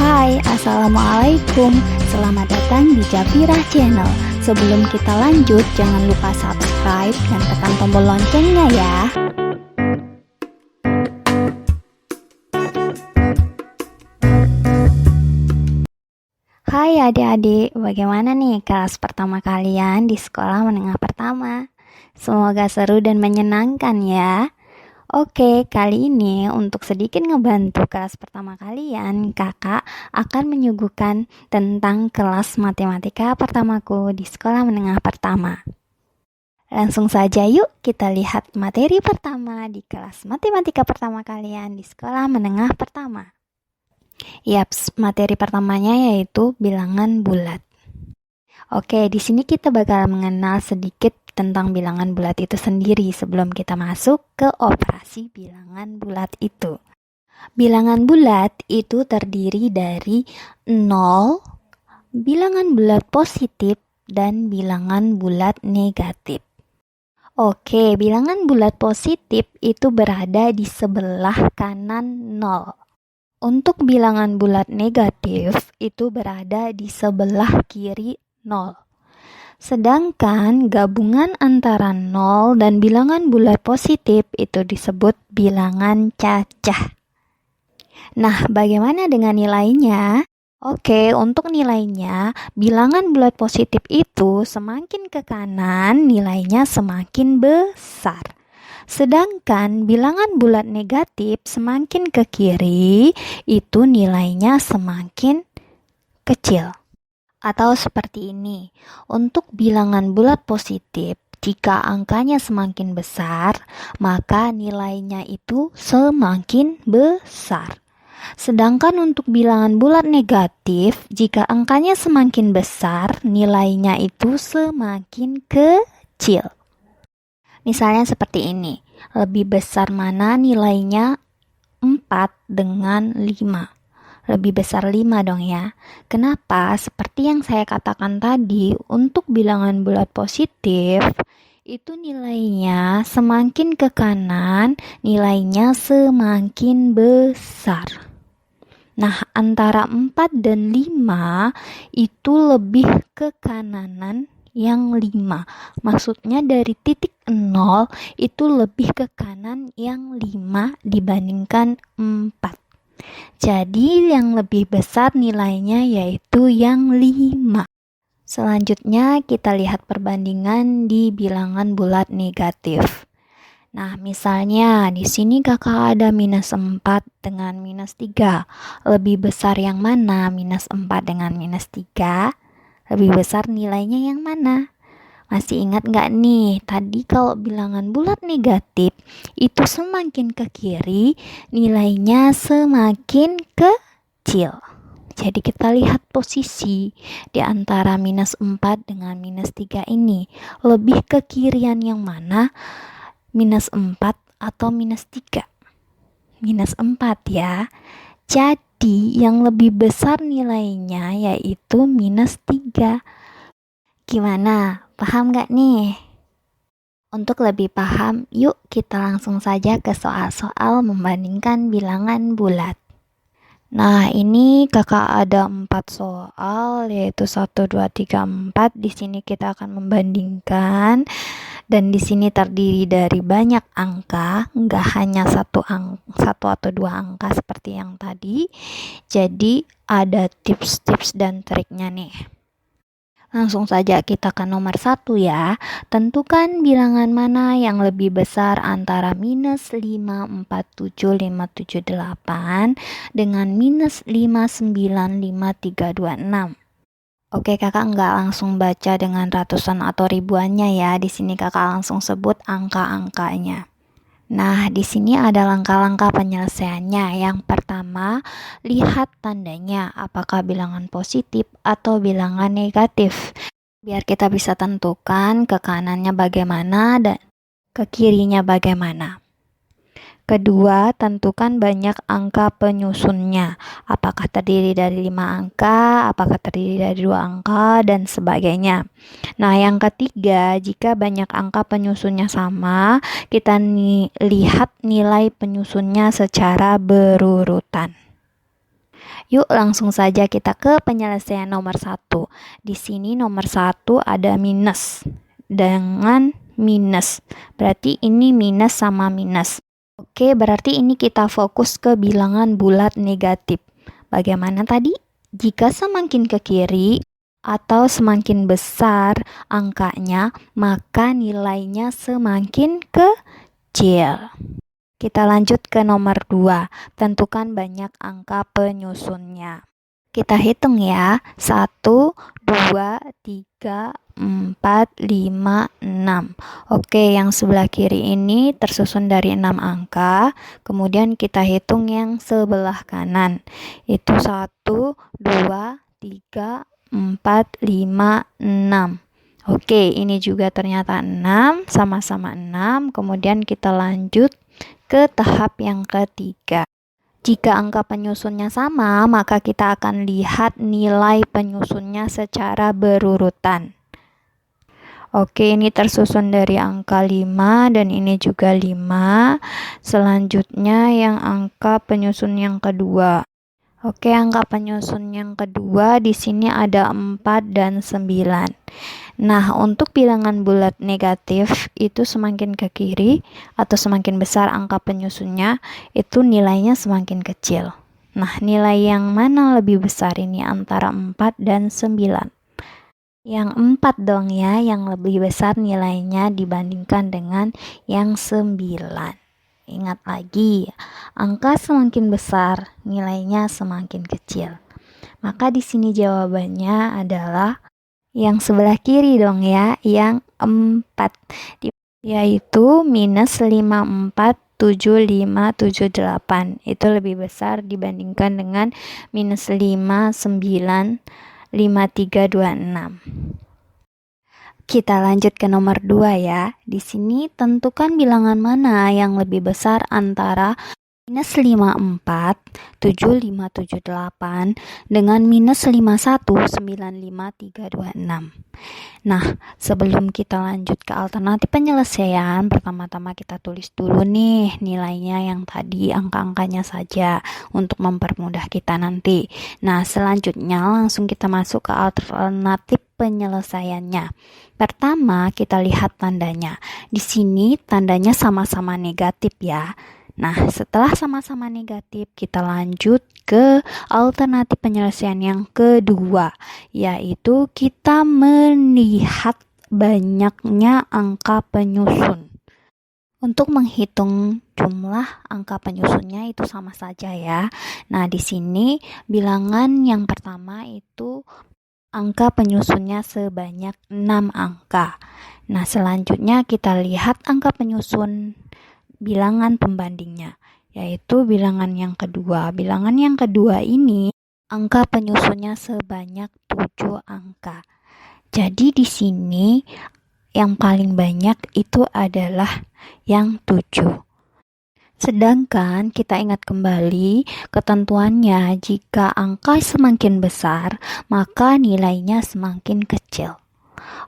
Hai, Assalamualaikum. Selamat datang di Jabirah Channel. Sebelum kita lanjut, jangan lupa subscribe dan tekan tombol loncengnya ya. Hai adik-adik, bagaimana nih kelas pertama kalian di sekolah menengah pertama? Semoga seru dan menyenangkan ya. Oke, kali ini untuk sedikit ngebantu kelas pertama kalian, kakak akan menyuguhkan tentang kelas matematika pertamaku di sekolah menengah pertama. Langsung saja yuk kita lihat materi pertama di kelas matematika pertama kalian di sekolah menengah pertama. Yaps, materi pertamanya yaitu bilangan bulat. Oke, di sini kita bakal mengenal sedikit tentang bilangan bulat itu sendiri sebelum kita masuk ke operasi bilangan bulat itu. Bilangan bulat itu terdiri dari 0, bilangan bulat positif, dan bilangan bulat negatif. Oke, bilangan bulat positif itu berada di sebelah kanan 0. Untuk bilangan bulat negatif itu berada di sebelah kiri 0. Sedangkan gabungan antara 0 dan bilangan bulat positif itu disebut bilangan cacah. Nah, bagaimana dengan nilainya? Oke, untuk nilainya, bilangan bulat positif itu semakin ke kanan, nilainya semakin besar. Sedangkan bilangan bulat negatif semakin ke kiri, itu nilainya semakin kecil. Atau seperti ini, untuk bilangan bulat positif, jika angkanya semakin besar, maka nilainya itu semakin besar. Sedangkan untuk bilangan bulat negatif, jika angkanya semakin besar, nilainya itu semakin kecil. Misalnya seperti ini, lebih besar mana nilainya 4 dengan 5? Lebih besar 5 dong ya. Kenapa? Seperti yang saya katakan tadi, untuk bilangan bulat positif, itu nilainya semakin ke kanan, nilainya semakin besar. Nah, antara 4 dan 5 itu lebih ke kananan yang 5. Maksudnya dari titik 0 itu lebih ke kanan yang 5 dibandingkan 4. Jadi yang lebih besar nilainya yaitu yang 5. Selanjutnya kita lihat perbandingan di bilangan bulat negatif. Nah, misalnya di sini kakak ada minus 4 dengan minus 3. Lebih besar yang mana? Minus 4 dengan minus 3. Lebih besar nilainya yang mana? Masih ingat nggak nih? Tadi kalau bilangan bulat negatif itu semakin ke kiri, nilainya semakin kecil. Jadi kita lihat posisi di antara minus 4 dengan minus 3 ini. Lebih ke kirian yang mana? Minus 4 atau minus 3? Minus 4 ya. Jadi yang lebih besar nilainya yaitu minus 3. Gimana? Paham gak nih? Untuk lebih paham, yuk kita langsung saja ke soal-soal membandingkan bilangan bulat. Nah, ini kakak ada 4 soal, yaitu 1, 2, 3, 4. Di sini kita akan membandingkan. Dan di sini terdiri dari banyak angka, nggak hanya satu atau 2 angka seperti yang tadi. Jadi ada tips-tips dan triknya nih. Langsung saja kita ke nomor 1 ya. Tentukan bilangan mana yang lebih besar antara minus 5, 4, 7, 5, 7, 8 dengan minus 5, 9, 5, 3, 2, 6. Oke, kakak nggak langsung baca dengan ratusan atau ribuannya ya. Di sini kakak langsung sebut angka-angkanya. Nah, di sini ada langkah-langkah penyelesaiannya. Yang pertama, lihat tandanya apakah bilangan positif atau bilangan negatif. Biar kita bisa tentukan ke kanannya bagaimana dan ke kirinya bagaimana. Kedua, tentukan banyak angka penyusunnya. Apakah terdiri dari 5 angka, apakah terdiri dari 2 angka, dan sebagainya. Nah, yang ketiga, jika banyak angka penyusunnya sama, kita lihat nilai penyusunnya secara berurutan. Yuk langsung saja kita ke penyelesaian nomor 1. Di sini nomor 1 ada minus dengan minus. Berarti ini minus sama minus. Oke, berarti ini kita fokus ke bilangan bulat negatif. Bagaimana tadi? Jika semakin ke kiri atau semakin besar angkanya, maka nilainya semakin kecil. Kita lanjut ke nomor 2. Tentukan banyak angka penyusunnya. Kita hitung ya. 1, 2, 3, 4, 5, 6. Oke, yang sebelah kiri ini tersusun dari 6 angka. Kemudian kita hitung yang sebelah kanan. Itu 1, 2, 3, 4, 5, 6. Oke, ini juga ternyata 6, sama-sama 6. Kemudian kita lanjut ke tahap yang ketiga. Jika angka penyusunnya sama, maka kita akan lihat nilai penyusunnya secara berurutan. Oke, ini tersusun dari angka 5 dan ini juga 5. Selanjutnya yang angka penyusun yang kedua. Oke, angka penyusun yang kedua di sini ada 4 dan 9. Nah, untuk bilangan bulat negatif itu semakin ke kiri atau semakin besar angka penyusunnya, itu nilainya semakin kecil. Nah, nilai yang mana lebih besar ini antara 4 dan 9? Yang 4 dong ya, yang lebih besar nilainya dibandingkan dengan yang 9. Ingat lagi, angka semakin besar, nilainya semakin kecil. Maka di sini jawabannya adalah yang sebelah kiri dong ya, yang 4, yaitu minus 547578. Itu lebih besar dibandingkan dengan minus 595326. Kita lanjut ke nomor 2 ya. Di sini tentukan bilangan mana yang lebih besar antara minus 547578 dengan minus 5195326. Nah, sebelum kita lanjut ke alternatif penyelesaian, pertama-tama kita tulis dulu nih nilainya yang tadi, angka-angkanya saja untuk mempermudah kita nanti. Nah, selanjutnya langsung kita masuk ke alternatif penyelesaiannya. Pertama, kita lihat tandanya. Di sini tandanya sama-sama negatif ya. Nah, setelah sama-sama negatif, kita lanjut ke alternatif penyelesaian yang kedua, yaitu kita melihat banyaknya angka penyusun. Untuk menghitung jumlah angka penyusunnya itu sama saja ya. Nah, di sini bilangan yang pertama itu angka penyusunnya sebanyak 6 angka. Nah, selanjutnya kita lihat angka penyusun bilangan pembandingnya, yaitu bilangan yang kedua. Bilangan yang kedua ini angka penyusunnya sebanyak 7 angka. Jadi di sini yang paling banyak itu adalah yang 7. Sedangkan kita ingat kembali ketentuannya, jika angka semakin besar, maka nilainya semakin kecil.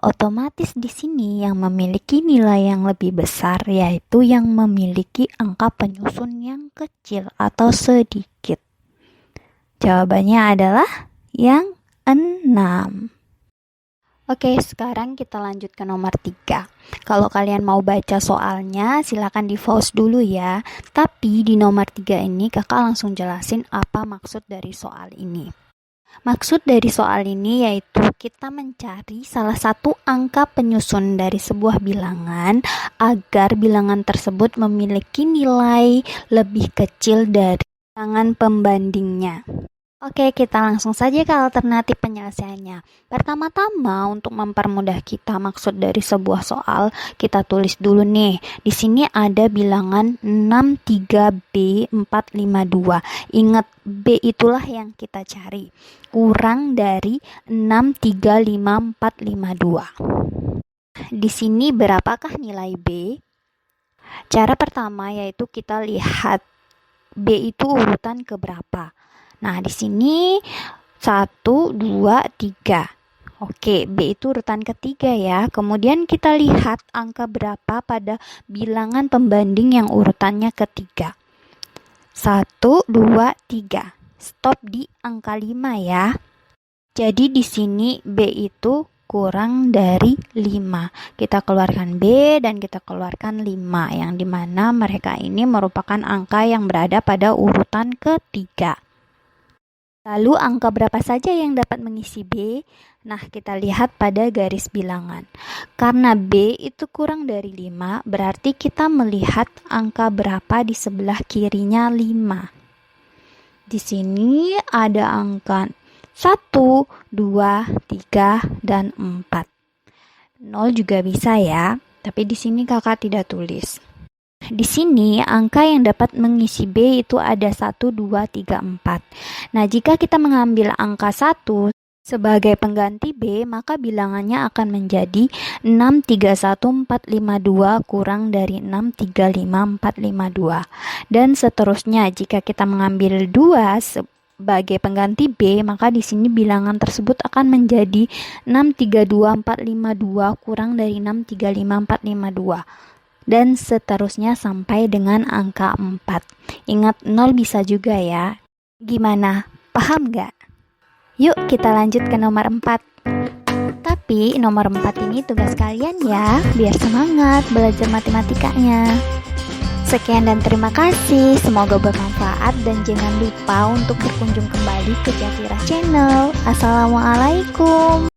Otomatis di sini yang memiliki nilai yang lebih besar yaitu yang memiliki angka penyusun yang kecil atau sedikit. Jawabannya adalah yang 6. Oke, sekarang kita lanjut ke nomor 3. Kalau kalian mau baca soalnya, silakan di-pause dulu ya. Tapi di nomor 3 ini kakak langsung jelasin apa maksud dari soal ini. Maksud dari soal ini yaitu kita mencari salah satu angka penyusun dari sebuah bilangan agar bilangan tersebut memiliki nilai lebih kecil dari bilangan pembandingnya. Oke, kita langsung saja ke alternatif penyelesaiannya. Pertama-tama untuk mempermudah kita maksud dari sebuah soal, kita tulis dulu nih. Di sini ada bilangan 63B452. Ingat, B itulah yang kita cari. Kurang dari 635452. Di sini berapakah nilai B? Cara pertama yaitu kita lihat B itu urutan keberapa. Nah, di sini 1, 2, 3. Oke, B itu urutan ketiga ya. Kemudian kita lihat angka berapa pada bilangan pembanding yang urutannya ketiga. 1, 2, 3. stop di angka 5 ya. Jadi di sini B itu kurang dari 5. Kita keluarkan B dan kita keluarkan 5, yang dimana mereka ini merupakan angka yang berada pada urutan ketiga. Lalu angka berapa saja yang dapat mengisi B? Nah, kita lihat pada garis bilangan. Karena B itu kurang dari 5, berarti kita melihat angka berapa di sebelah kirinya 5. Di sini ada angka 1, 2, 3, dan 4. 0 juga bisa ya, tapi di sini kakak tidak tulis. Di sini angka yang dapat mengisi B itu ada 1, 2, 3, 4. Nah, jika kita mengambil angka 1 sebagai pengganti B, maka bilangannya akan menjadi 6, 3, 1, 4, 5, 2 kurang dari 6, 3, 5, 4, 5, 2. Dan seterusnya, jika kita mengambil 2 sebagai pengganti B, maka di sini bilangan tersebut akan menjadi 6, 3, 2, 4, 5, 2 kurang dari 6, 3, 5, 4, 5, 2. Dan seterusnya sampai dengan angka 4. Ingat 0 bisa juga ya. Gimana? Paham nggak? Yuk kita lanjut ke nomor 4. Tapi nomor 4 ini tugas kalian ya, biar semangat belajar matematikanya. Sekian dan terima kasih, semoga bermanfaat dan jangan lupa untuk berkunjung kembali ke Jafira Channel. Assalamualaikum.